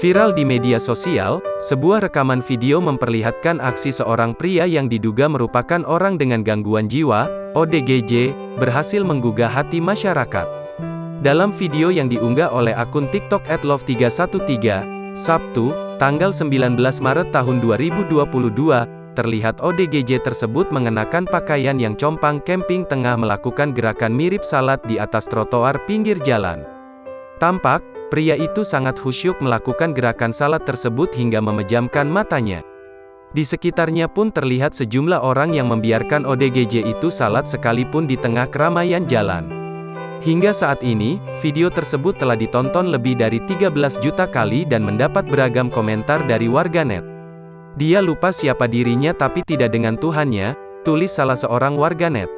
Viral di media sosial, sebuah rekaman video memperlihatkan aksi seorang pria yang diduga merupakan orang dengan gangguan jiwa, ODGJ, berhasil menggugah hati masyarakat. Dalam video yang diunggah oleh akun TikTok @love313, Sabtu, tanggal 19 Maret tahun 2022, terlihat ODGJ tersebut mengenakan pakaian yang compang camping tengah melakukan gerakan mirip salat di atas trotoar pinggir jalan. Tampak, pria itu sangat khusyuk melakukan gerakan salat tersebut hingga memejamkan matanya. Di sekitarnya pun terlihat sejumlah orang yang membiarkan ODGJ itu salat sekalipun di tengah keramaian jalan. Hingga saat ini, video tersebut telah ditonton lebih dari 13 juta kali dan mendapat beragam komentar dari warganet. "Dia lupa siapa dirinya tapi tidak dengan Tuhannya," tulis salah seorang warganet.